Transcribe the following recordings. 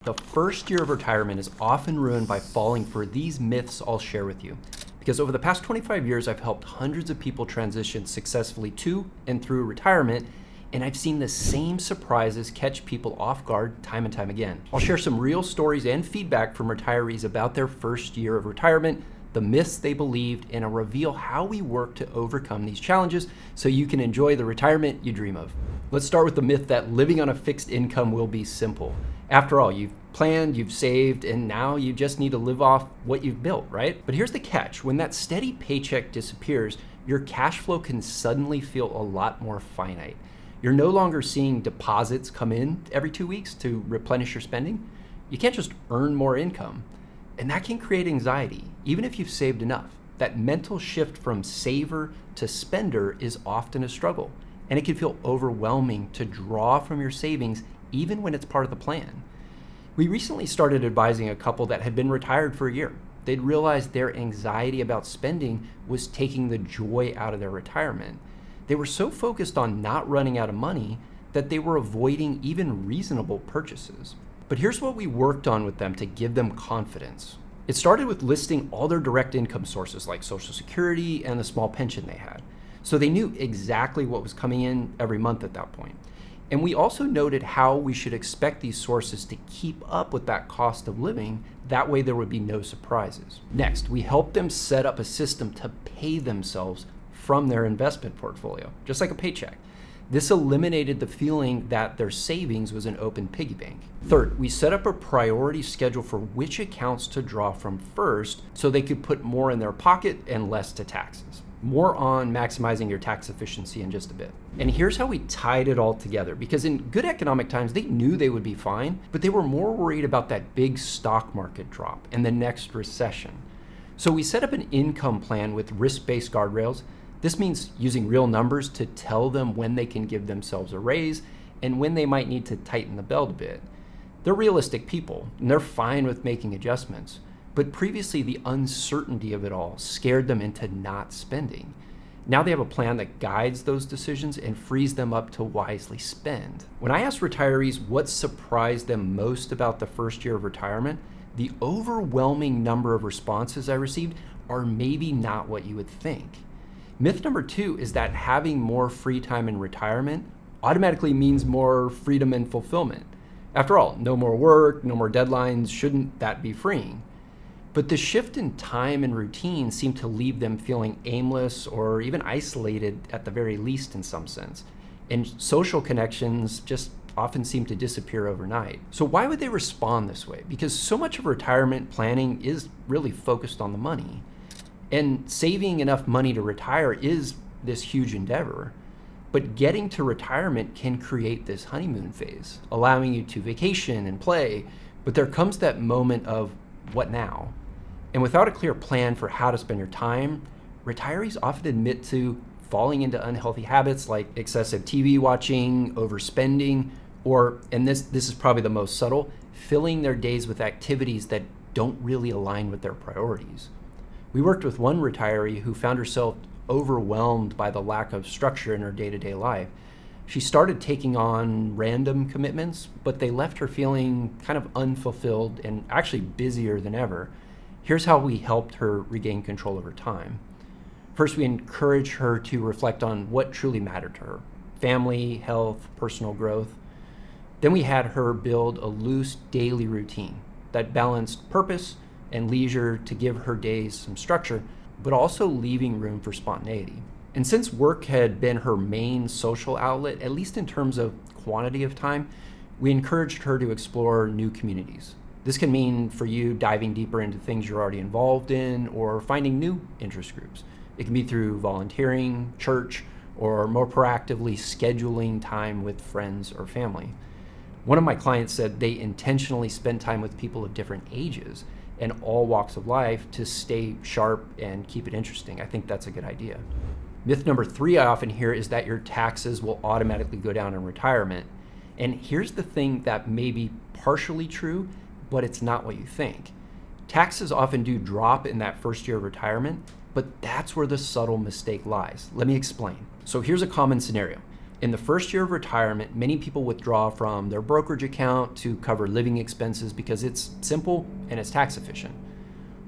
The first year of retirement is often ruined by falling for these myths I'll share with you. Because over the past 25 years, I've helped hundreds of people transition successfully to and through retirement, and I've seen the same surprises catch people off guard time and time again. I'll share some real stories and feedback from retirees about their first year of retirement, the myths they believed, and I'll reveal how we work to overcome these challenges so you can enjoy the retirement you dream of. Let's start with the myth that living on a fixed income will be simple. After all, you've planned, you've saved, and now you just need to live off what you've built, right? But here's the catch. When that steady paycheck disappears, your cash flow can suddenly feel a lot more finite. You're no longer seeing deposits come in every 2 weeks to replenish your spending. You can't just earn more income. And that can create anxiety, even if you've saved enough. That mental shift from saver to spender is often a struggle, and it can feel overwhelming to draw from your savings even when it's part of the plan. We recently started advising a couple that had been retired for a year. They'd realized their anxiety about spending was taking the joy out of their retirement. They were so focused on not running out of money that they were avoiding even reasonable purchases. But here's what we worked on with them to give them confidence. It started with listing all their direct income sources like Social Security and the small pension they had. So they knew exactly what was coming in every month at that point. And we also noted how we should expect these sources to keep up with that cost of living. That way there would be no surprises. Next, we helped them set up a system to pay themselves from their investment portfolio, just like a paycheck. This eliminated the feeling that their savings was an open piggy bank. Third, we set up a priority schedule for which accounts to draw from first so they could put more in their pocket and less to taxes. More on maximizing your tax efficiency in just a bit. And here's how we tied it all together, because in good economic times, they knew they would be fine, but they were more worried about that big stock market drop and the next recession. So we set up an income plan with risk-based guardrails. This means using real numbers to tell them when they can give themselves a raise and when they might need to tighten the belt a bit. They're realistic people, and they're fine with making adjustments. But previously, the uncertainty of it all scared them into not spending. Now they have a plan that guides those decisions and frees them up to wisely spend. When I asked retirees what surprised them most about the first year of retirement, the overwhelming number of responses I received are maybe not what you would think. Myth number 2 is that having more free time in retirement automatically means more freedom and fulfillment. After all, no more work, no more deadlines, shouldn't that be freeing? But the shift in time and routine seemed to leave them feeling aimless or even isolated at the very least in some sense. And social connections just often seem to disappear overnight. So why would they respond this way? Because so much of retirement planning is really focused on the money. And saving enough money to retire is this huge endeavor. But getting to retirement can create this honeymoon phase, allowing you to vacation and play. But there comes that moment of what now? And without a clear plan for how to spend your time, retirees often admit to falling into unhealthy habits like excessive TV watching, overspending, or, and this is probably the most subtle, filling their days with activities that don't really align with their priorities. We worked with one retiree who found herself overwhelmed by the lack of structure in her day-to-day life. She started taking on random commitments, but they left her feeling kind of unfulfilled and actually busier than ever. Here's how we helped her regain control of her time. First, we encouraged her to reflect on what truly mattered to her: family, health, personal growth. Then we had her build a loose daily routine that balanced purpose and leisure to give her days some structure, but also leaving room for spontaneity. And since work had been her main social outlet, at least in terms of quantity of time, we encouraged her to explore new communities. This can mean for you diving deeper into things you're already involved in or finding new interest groups. It can be through volunteering, church, or more proactively scheduling time with friends or family. One of my clients said they intentionally spend time with people of different ages and all walks of life to stay sharp and keep it interesting. I think that's a good idea. Myth number 3 I often hear is that your taxes will automatically go down in retirement. And here's the thing that may be partially true, but it's not what you think. Taxes often do drop in that first year of retirement, but that's where the subtle mistake lies. Let me explain. So here's a common scenario. In the first year of retirement, many people withdraw from their brokerage account to cover living expenses because it's simple and it's tax efficient.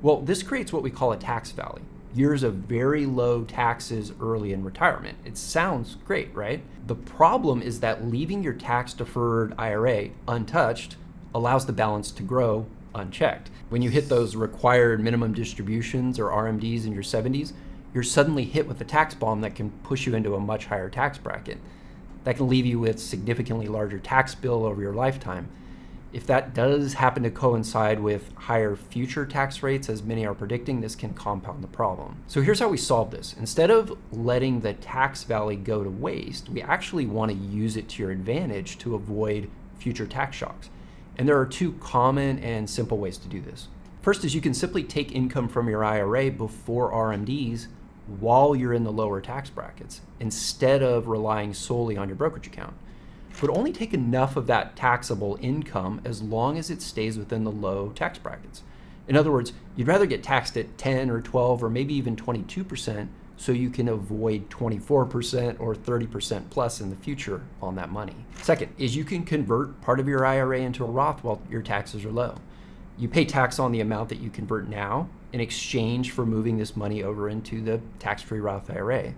Well, this creates what we call a tax valley, years of very low taxes early in retirement. It sounds great, right? The problem is that leaving your tax-deferred IRA untouched allows the balance to grow unchecked. When you hit those required minimum distributions or RMDs in your 70s, you're suddenly hit with a tax bomb that can push you into a much higher tax bracket. That can leave you with significantly larger tax bill over your lifetime. If that does happen to coincide with higher future tax rates, as many are predicting, this can compound the problem. So here's how we solve this. Instead of letting the tax valley go to waste, we actually want to use it to your advantage to avoid future tax shocks. And there are two common and simple ways to do this. First is you can simply take income from your IRA before RMDs while you're in the lower tax brackets, instead of relying solely on your brokerage account. But only take enough of that taxable income as long as it stays within the low tax brackets. In other words, you'd rather get taxed at 10 or 12 or maybe even 22% so you can avoid 24% or 30% plus in the future on that money. Second is you can convert part of your IRA into a Roth while your taxes are low. You pay tax on the amount that you convert now in exchange for moving this money over into the tax-free Roth IRA.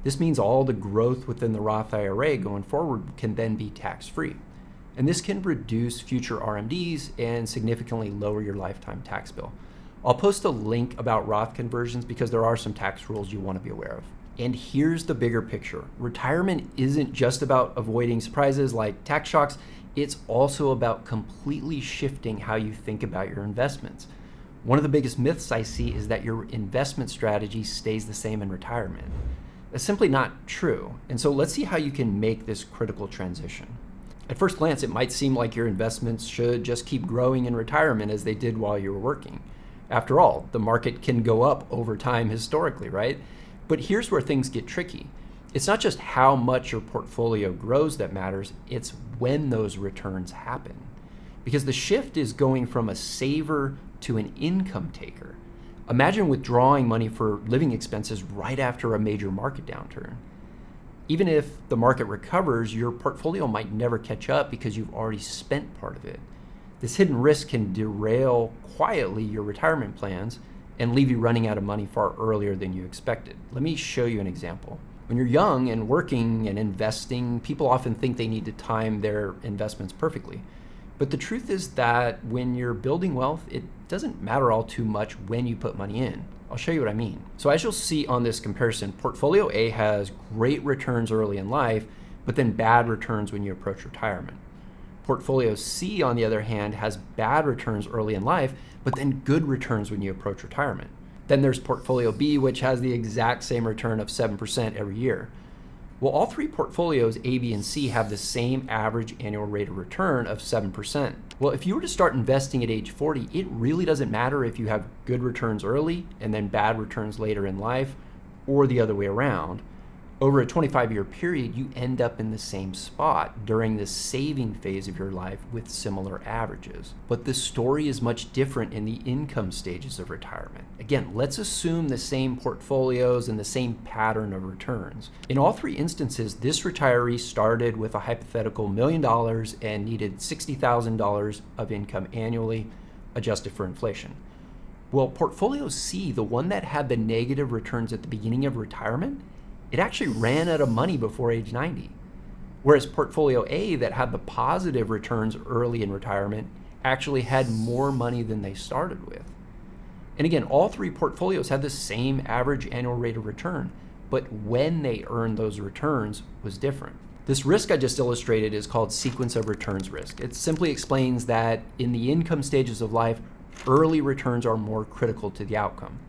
This means all the growth within the Roth IRA going forward can then be tax-free. And this can reduce future RMDs and significantly lower your lifetime tax bill. I'll post a link about Roth conversions because there are some tax rules you want to be aware of. And here's the bigger picture. Retirement isn't just about avoiding surprises like tax shocks. It's also about completely shifting how you think about your investments. One of the biggest myths I see is that your investment strategy stays the same in retirement. That's simply not true. And so let's see how you can make this critical transition. At first glance, it might seem like your investments should just keep growing in retirement as they did while you were working. After all, the market can go up over time historically, right? But here's where things get tricky. It's not just how much your portfolio grows that matters, it's when those returns happen. Because the shift is going from a saver to an income taker. Imagine withdrawing money for living expenses right after a major market downturn. Even if the market recovers, your portfolio might never catch up because you've already spent part of it. This hidden risk can derail quietly your retirement plans and leave you running out of money far earlier than you expected. Let me show you an example. When you're young and working and investing, people often think they need to time their investments perfectly. But the truth is that when you're building wealth, it doesn't matter all too much when you put money in. I'll show you what I mean. So as you'll see on this comparison, Portfolio A has great returns early in life, but then bad returns when you approach retirement. Portfolio C, on the other hand, has bad returns early in life, but then good returns when you approach retirement. Then there's Portfolio B, which has the exact same return of 7% every year. Well, all three portfolios, A, B, and C, have the same average annual rate of return of 7%. Well, if you were to start investing at age 40, it really doesn't matter if you have good returns early and then bad returns later in life, or the other way around. Over a 25-year period, you end up in the same spot during the saving phase of your life with similar averages. But the story is much different in the income stages of retirement. Again, let's assume the same portfolios and the same pattern of returns. In all three instances, this retiree started with a hypothetical $1 million and needed $60,000 of income annually, adjusted for inflation. Well, Portfolio C, the one that had the negative returns at the beginning of retirement, it actually ran out of money before age 90. Whereas Portfolio A, that had the positive returns early in retirement, actually had more money than they started with. And again, all three portfolios had the same average annual rate of return, but when they earned those returns was different. This risk I just illustrated is called sequence of returns risk. It simply explains that in the income stages of life, early returns are more critical to the outcome.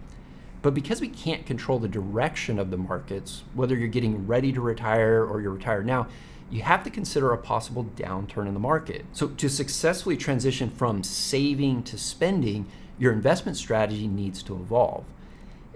But because we can't control the direction of the markets, whether you're getting ready to retire or you're retired now, you have to consider a possible downturn in the market. So to successfully transition from saving to spending, your investment strategy needs to evolve.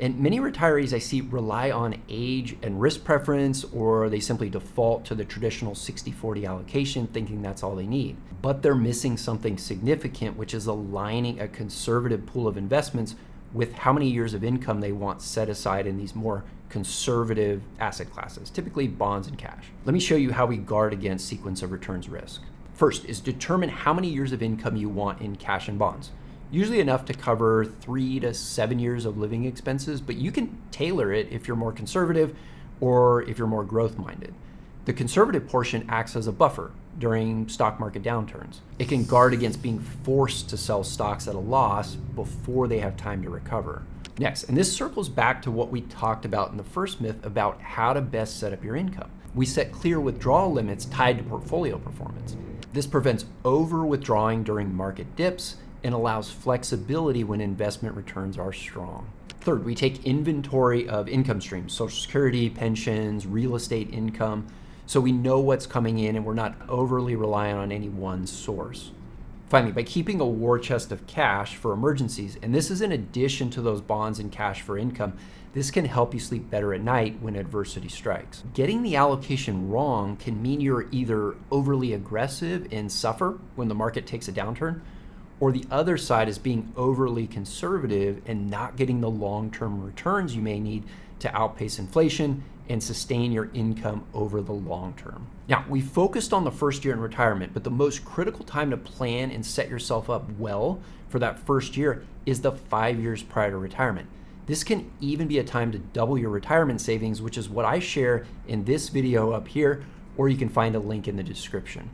And many retirees I see rely on age and risk preference, or they simply default to the traditional 60-40 allocation, thinking that's all they need. But they're missing something significant, which is aligning a conservative pool of investments with how many years of income they want set aside in these more conservative asset classes, typically bonds and cash. Let me show you how we guard against sequence of returns risk. First is determine how many years of income you want in cash and bonds. Usually enough to cover 3 to 7 years of living expenses, but you can tailor it if you're more conservative or if you're more growth minded. The conservative portion acts as a buffer during stock market downturns. It can guard against being forced to sell stocks at a loss before they have time to recover. Next, and this circles back to what we talked about in the first myth about how to best set up your income. We set clear withdrawal limits tied to portfolio performance. This prevents over withdrawing during market dips and allows flexibility when investment returns are strong. Third, we take inventory of income streams, Social Security, pensions, real estate income, so we know what's coming in and we're not overly reliant on any one source. Finally, by keeping a war chest of cash for emergencies, and this is in addition to those bonds and cash for income, this can help you sleep better at night when adversity strikes. Getting the allocation wrong can mean you're either overly aggressive and suffer when the market takes a downturn, or the other side is being overly conservative and not getting the long-term returns you may need to outpace inflation and sustain your income over the long term. Now, we focused on the first year in retirement, but the most critical time to plan and set yourself up well for that first year is the 5 years prior to retirement. This can even be a time to double your retirement savings, which is what I share in this video up here, or you can find a link in the description.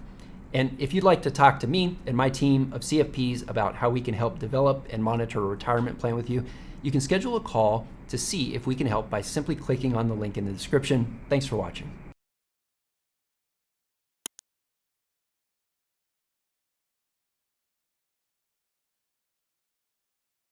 And if you'd like to talk to me and my team of CFPs about how we can help develop and monitor a retirement plan with you, you can schedule a call to see if we can help by simply clicking on the link in the description. Thanks for watching.